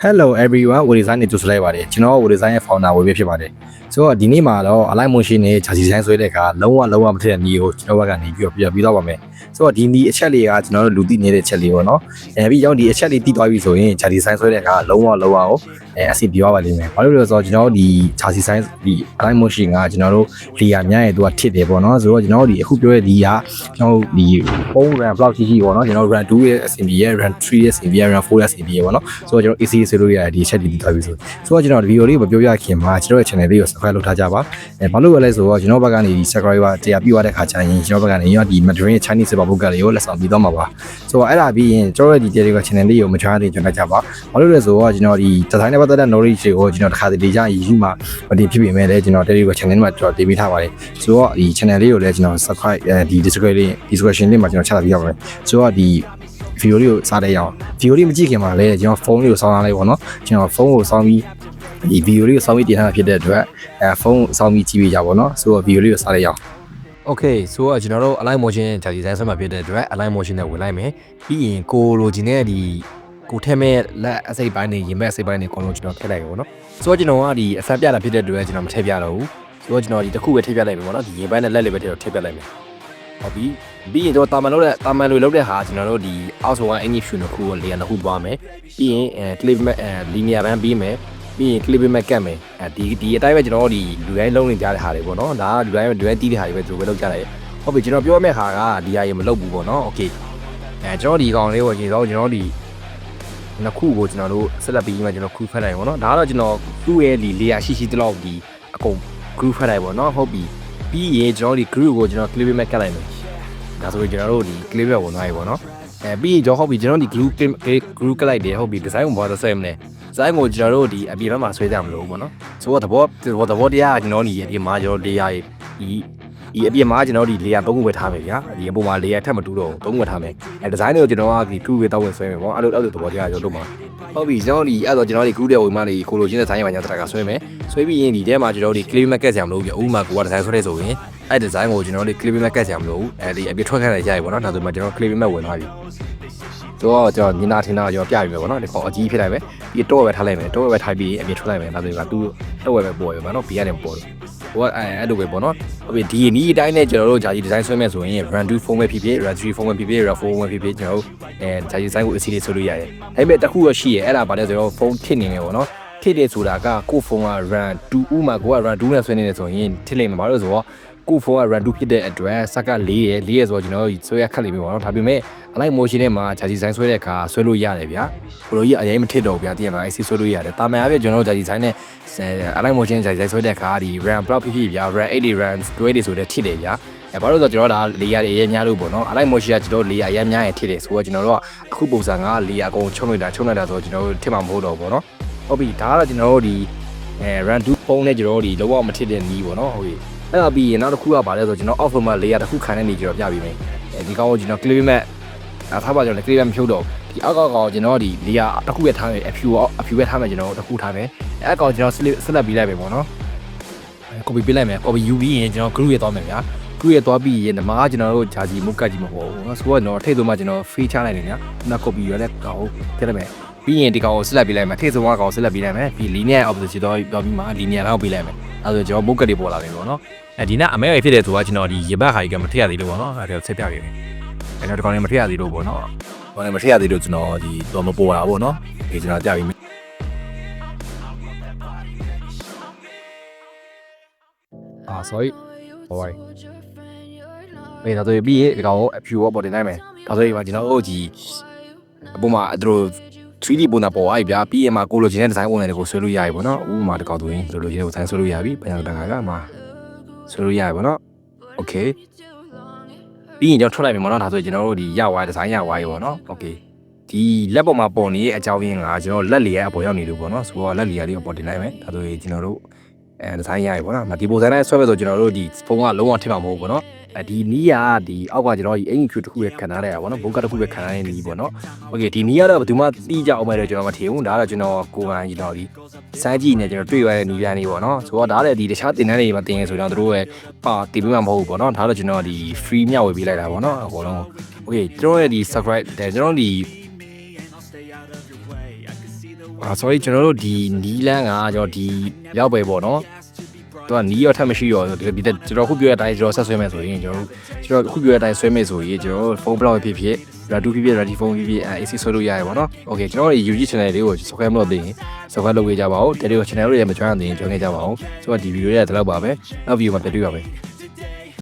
Hello everyone ဝေဒီဇိုင်းနေကြိုဆိုလိုက်ပါတယ်ကျွန်တော်ဝေဒီဇိုင်းရဲ့ founder ဝေပြဖြစ်ပါတယ်ဆိုတော့ဒီနေ့မှာတော့ align motion နဲ့ chassis design ဆွဲတဲ့အခါလုံးဝမထည့်တဲ့နည်းကိုကျွန်တော်ဘက်ကနေပြီးတော့ပါမယ်ဆိုတော့ဒီနည်းအချက်လေးကကျွန်တော်တို့လူသိနေတဲ့အချက်လေးပေါ့နော်ပြီးရောက်ဒီအချက်လေးသိသွားပြီဆိုရင် chassis design ဆွဲတဲ့အခါလုံးဝကိုအဆင်ပြေသွားပါလိမ့်မယ်ဘာလို့လဲဆိုတော့ကျွန်တော်တို့ဒီ chassis design ဒီ align motion ကကျွန်တော်တို့ layer များရဲ့သူကထစ်တယ်ပေါ့နော်ဆိုတော့ကျွန်တော်တို့ဒီအခုပြောတဲ့ဒီကကျွန်တော်တို့ဒီပုံ RAM ဘလောက်ရှိပေါ့နော်ကျွန်တော် RAM 2ရဲ့အဆင်ပြေရဲ့ RAM 3ရဲ့အဆင်ပြေရဲ့ RAM 4ရဲ့အဆင်ပြေရဲ့ပေါ့နော်ဆိုတော့ကျွန်တော် AC ဆွဲလို့ရတယ်ဒီအချက်လေးသိသွားပြီဆိုတော့ကျွန်တော်ဒီဗီဒီယိုလေးကိုမပြောပြခင်မှာကျွန်တော်ရဲ့ channel လေးကို subscribe လုပ်ထားကြပါဘာလို့လဲဆိုတော့ကျွန်တော်ဘက်ကနေဒီ subscriber တရားပြီးသွားတဲ့ခါကျရင်ကျွန်တော်ဘက်ကနေရောဒီ Mandarin Chinese server book လေးကိုလက်ဆောင်ပြီးတော့မှာပါဆိုတော့အဲ့ဒါပြီးရင်ကျွန်တော်ရဲ့ဒီ Telegram channel လေးကိုမချားသေးကျွန်တော်ကြပါဘာလို့လဲဆိုတော့ကျွန်တော်ဒီ design နဲ့ပတ်သက်တဲ့ knowledge တွေကိုကျွန်တော်တစ်ခါတလေကြာယူမှာမတင်ဖြစ်ပေမဲ့လည်းကျွန်တော် Telegram channel မှာကျွန်တော်တင်ပေးထားပါတယ်ဆိုတော့ဒီ channel လေးကိုလည်းကျွန်တော် subscribe ဒီ description လေးမှာကျွန်တော်ချထားပေးရပါတယ်ဆိုတော့ဒီဗီဒီယိုလေးကိုစားတဲ့ရအောင်ဗီဒီယိုလေးမကြည့်ခင်မှာလည်းကျွန်တော်ဖုန်းလေးကိုစောင်းထားလိုက်ပေါ့နော်ကျွန်တော်ဖုန်းကိုစောင်းပြီးဒီဗီဒီယိုလေးကိုစောင်းပြီးတင်ထားတာဖြစ်တဲ့အတွက်ဖုန်းစောင်းပြီးကြည့်ပေးကြပါတော့ဆိုတော့ဗီဒီယိုလေးကိုစားလိုက်ရအောင် Okay ဆိုတော့ကျွန်တော်တို့ align motion ကြာဒီဇိုင်းဆွဲမှာဖြစ်တဲ့အတွက် align motion နဲ့ဝင်လိုက်မယ်ပြီးရင်ကိုလိုချင်တဲ့ဒီကိုထဲမဲ့လက်အစိပ်ပိုင်းတွေရင်ဘက်အစိပ်ပိုင်းတွေအကုန်လုံးကျွန်တော်ထည့်လိုက်ရပါတော့ဆိုတော့ကျွန်တော်ကဒီအစပြတာဖြစ်တဲ့အတွက်ကျွန်တော်မထည့်ပြတော့ဘူးဆိုတော့ကျွန်တော်ဒီတစ်ခုပဲထည့်ပြလိုက်မယ်ပေါ့နော်ဒီရင်ဘက်နဲ့လက်လေးပဲထည့်ပြလိုက်မယ်ဟုတ်ပြီပြီးရင်တော့တာမန်လိုလုပ်တဲ့ဟာကျွန်တော်တို့ဒီအောက်ဆုံးကအင်ကြီးဖြူနှစ်ခုကိုလေယာဉ်နှစ်ခုသွားမယ်ပြီးရင်clip mat linear band ပြီးမယ်ပြီးရင် clip mat ကတ်မယ်ဒီအတိုင်းပဲကျွန်တော်တို့ဒီလူတိုင်းလုံးနေကြတဲ့ဟာတွေပေါ့နော်ဒါကလူတိုင်းတီးတဲ့ဟာတွေပဲသူပဲလုပ်ကြတယ်ဟုတ်ပြီကျွန်တော်ပြောမယ့်ဟာကဒီဟာရေမလုပ်ဘူးပေါ့နော် okay ကျွန်တော်ဒီကောင်လေးကိုကျွန်တော်ဒီနှစ်ခုကိုကျွန်တော်တို့ဆက်လက်ပြီးမှကျွန်တော် crew ဖတ်လိုက်ပေါ့နော်ဒါကတော့ကျွန်တော်သူ့ရဲ့ဒီ layer ရှိတလောက်ဒီအကုန် crew ဖတ်လိုက်ပေါ့နော်ဟုတ်ပြီပြီးရင်ကျွန်တော်ဒီ crew ကိုကျွန်တော် clip mat ကတ်လိုက်မယ်ဒါဆိုရင်ကျွန်တော်တို့ဒီ clip mat ဝင်သွားပြီပေါ့နော်ပြီးရင်ကျွန်တော်ဟုတ်ပြီကျွန်တော်ဒီ glue ကလိုက်တယ်ဟုတ်ပြီ design ကိုဘာသာဆွဲမလဲ design ကိုကျွန်တော်တို့ဒီအပြင်ဘက်မှာဆွဲကြမလို့ပေါ့နော်ဆိုတော့သဘောတရားကကျွန်တော်ဒီအပြင်မှာကျွန်တော် layer ဒီအပြင်မှာကျွန်တော်ဒီ layer 3ခုပဲထားမယ်ဗျာဒီအပေါ်မှာ layer ထပ်မတူတော့3ခုပဲထားမယ်design တွေကိုကျွန်တော်ကဒီ glue ပဲတောက်ဝင်ဆွဲမယ်ပေါ့အဲ့လိုသဘောတရားကျွန်တော်တို့မှာဟုတ်ပြီကျွန်တော်ဒီအဲ့တော့ကျွန်တော်ဒီ glue တွေဝင်မှဒီကိုလိုချင်းတဲ့ design မှာကျွန်တော်တခါဆွဲမယ်ဆွဲပြီးရင်ဒီထဲမှာကျွန်တော်ဒီ clip mat ကတ်ကြမလို့ဗျာဥပမာကိုက design ဆွဲတဲ့ဆိုရင်အဲ့ design ကိုကျွန်တော်တို့ clip mat ကတ်ကြမလို့ဒီအပြည့်ထွက်ခိုင်းလိုက်ကြရပေါ့နော်ဒါဆိုမှကျွန်တော် clip mat ဝင်သွားပြီတော့ကျွန်တော်ညနာထင်တာကျွန်တော်ပြပြီပေါ့နော်ဒီကောင်အကြီးဖြစ်လိုက်မယ်ဒီတော့ပဲထားလိုက်မယ်တော့ပဲထားပြီးအပြည့်ထွက်လိုက်မယ်ဒါဆိုရင်ကသူ့တော့ပဲပေါ်ရပါတော့ဘေးကနေပေါ်တယ်ဟိုကအဲ့လိုပဲပေါ့နော်ဟုတ်ပြီဒီနီးအတိုင်းနဲ့ကျွန်တော်တို့ဂျာကြီး design ဆွဲမယ်ဆိုရင် run 2 phone ပဲဖြစ်ဖြစ် run 3 phone ပဲဖြစ်ဖြစ် run 4 phone ပဲဖြစ်ဖြစ်ကျွန်တော်တို့ဂျာကြီး design ကိုအစီလေးဆွဲလို့ရတယ်ဒါပေမဲ့တစ်ခုတော့ရှိရဲအဲ့ဒါဗါလဲဆိုတော့ phone ထစ်နေမယ်ပေါ့နော်ထစ်တယ်ဆိုတာကကို phone က run 2 ဥမှာကိုက run 2နဲ့ဆွဲနေတယ်ဆိုရင်ထစ်လိမ့်မယ်ဘာလို့ဆိုတော့ကို phone က run 2ဖြစ်တဲ့အတွက်စက်က4ရယ်ဆိုတော့ကျွန်တော်တို့ဆွဲရခက်လိမ့်မယ်ပေါ့နော်ဒါပေမဲ့ align motion ထဲမှာဂျာကြီး design ဆွဲတဲ့အခါဆွဲလို့ရတယ်ဗျာဘလိုကြီးအရင်မထစ်တော့ဗျာတည်ရမှာ IC ဆွဲလို့ရတယ်တာမန်အပြည့်ကျွန်တော်တို့ဂျာကြီး design နဲ့ align motion ဂျာကြီး design ဆွဲတဲ့အခါဒီ RAM ဘလောက်ဖြစ်ဗျာ RAM 80 RAM 20ဆိုတဲ့ထစ်တယ်ဗျာဘာလို့ဆိုတော့ကျွန်တော်ဒါ layer တွေအရင်များလို့ပေါ့နော် align motion ကကျွန်တော် layer အရင်များရင်ထစ်တယ်ဆိုတော့ကျွန်တော်တို့ကအခုပုံစံက layer အကုန်ချုံလိုက်တာဆိုတော့ကျွန်တော်တို့ထစ်မှာမဟုတ်တော့ပေါ့နော်ဟုတ်ပြီဒါကတော့ကျွန်တော်တို့ဒီRAM 2 phone နဲ့ကျွန်တော်တို့ဒီလုံးဝမထစ်တဲ့နီးပေါ့နော်ဟုတ်ပြီအဲ့ဒါပြီးရင်နောက်တစ်ခုကဘာလဲဆိုတော့ကျွန်တော် off format layer တစ်ခုခံတဲ့နေကျွန်တော်ပြပေးမယ်ဒီကောင်ကိုကျွန်တော် clip mat ထားပါကျွန်တော် clip mat မဖြုတ်တော့ဒီအောက်ကောင်ကျွန်တော်ဒီ layer တစ်ခုပဲထားမယ်အဖြူပဲထားမယ်ကျွန်တော်တစ်ခုထားမယ်အဲ့ကောင်ကျွန်တော်ဆက်လက်ပြီးလိုက်ပဲပေါ့နော် copy ပေးလိုက်မယ် copy ယူပြီးရင်ကျွန်တော် group ရသွားမယ်ဗျာ group ရသွားပြီးရင်ဒီမှာကျွန်တော်တို့ဂျာကြီးမုတ်ကတ်ကြီးမဟုတ်ဘူးနော်ဆိုတော့ကျွန်တော်ထိတ်ဆုံးမှကျွန်တော် free ချလိုက်တယ်ညာနောက် copy ရတဲ့ကောင်ကိုထည့်လိုက်မယ်ပြီးရင်ဒီကောင်ကိုဆက်လက်ပေးလိုက်မယ်ထိတ်ဆုံးကောင်ဆက်လက်ပေးလိုက်မယ်ပြီး linear opposite တော့ပြောပြီးမှ linear လောက်ပေးလိုက်မယ်အဲ့ဒါဆိုကျွန်တော်မုတ်ကတ်တွေပေါ်လာပြီပေါ့နော်ဒီနောက်အမဲဖြစ်တဲ့ဆိုတော့ကျွန်တော်ဒီရေဘတ်ဟာကြီးကမထည့်ရသေးလို့ပေါ့နော်အဲ့ဒါဆက်ပြပေးမယ်အဲ့တော့ဒီကောင်လေးမထည့်ရသေးလို့ပေါ့နော်ကောင်လေးမထည့်ရသေးလို့ကျွန်တော်ဒီတော့မပေါ်တာပေါ့နော်ဒီကျွန်တော်ပြပေးမယ်sorry ဟိုပါမေးတော့ပြီးရင်ဒီကောင်ကိုအဖြူပေါ်တင်လိုက်မယ်ဒါဆိုရင်ကျွန်တော်တို့ဒီအပေါ်မှာသူတို့ 3D ပုံနာပေါ်သွားပြီဗျာပြီးရင်မှာကိုလိုချင်တဲ့ design ပုံစံတွေကိုဆွဲလို့ရပြီပေါ့နော်ဥပမာဒီကောင်ဆိုရင်လိုချင်တဲ့ design ဆွဲလို့ရပြီပြန်တော့တခါကမှဆွဲလို့ရပြီပေါ့နော် okay ပြီးရင်ကျွန်တော်ထွက်လိုက်ပြီပေါ့နော်ဒါဆိုရင်ကျွန်တော်တို့ဒီရသွား design ရသွားပြီပေါ့နော် okay ဒီလက်ပေါ်မှာပေါ်နေတဲ့အကြောင်းရင်းကကျွန်တော်လက်လေရဲ့အပေါ်ရောက်နေလို့ပေါ့နော်ဆိုတော့လက်လေရလေးကိုပေါ်တင်လိုက်မယ်ဒါဆိုရင်ကျွန်တော်တို့design ရပြီပေါ့နော်ဒီပုံစံနဲ့ဆွဲပဲဆိုကျွန်တော်တို့ဒီဖုန်းကလုံးဝထင်မှာမဟုတ်ဘူးပေါ့နော်ဒီနီးရဒီအောက်ကကျွန်တော်ဒီအင်ဂျီတစ်ခုပဲခံထားရတာပေါ့နော်ဘုတ်ကတစ်ခုပဲခံထားရတဲ့နီးပေါ့နော်โอเคဒီနီးကတော့ဘယ်သူမှတီးကြအောင်မဲ့တော့ကျွန်တော်မထင်ဘူးဒါကတော့ကျွန်တော်ကိုယ်ပိုင်ကျွန်တော်ဒီစမ်းကြည့်နေကျွန်တော်တွေ့ရတဲ့နီးပြန်လေးပေါ့နော်ဆိုတော့ဒါလည်းဒီတခြားတင်တန်းတွေမှာတင်ရဆိုတော့တို့ရဲ့ပါတင်ပေးမှာမဟုတ်ဘူးပေါ့နော်ဒါတော့ကျွန်တော်ဒီ free မျှဝေပေးလိုက်တာပေါ့နော်အကုန်လုံးโอเคကျွန်တော်ရဲ့ဒီ subscribe ကျွန်တော်ဒီ sorry ကျွန်တော်တို့ဒီနီလန်းကကျွန်တော်ဒီရောက်ပဲပေါ့နော်သူကနီးရောထပ်မရှိရောဒီတက်ကျွန်တော်ခုပြောတဲ့အတိုင်းကျွန်တော်ဆက်ဆွဲမယ်ဆိုရင်ကျွန်တော်ခုပြောတဲ့အတိုင်းဆွဲမယ်ဆိုရင်ကျွန်တော်ဖုန်းဘလောက်ဖြစ်ဖြစ်Ready ဖြစ်ဖြစ် Ready phone ဖြစ်ဖြစ်AC ဆွဲလို့ရတယ်ပေါ့နော် Okay ကျွန်တော်တို့ YouTube channel လေးကို subscribe လုပ်သေးရင် subscribe လုပ်ပေးကြပါဦးတယ်လီကို channel လေးရမ join သေးရင် join ခဲ့ကြပါဦးဆိုတော့ဒီ video လေးကဒီလောက်ပါပဲနောက် video မှာပြန်တွေ့ပါမယ်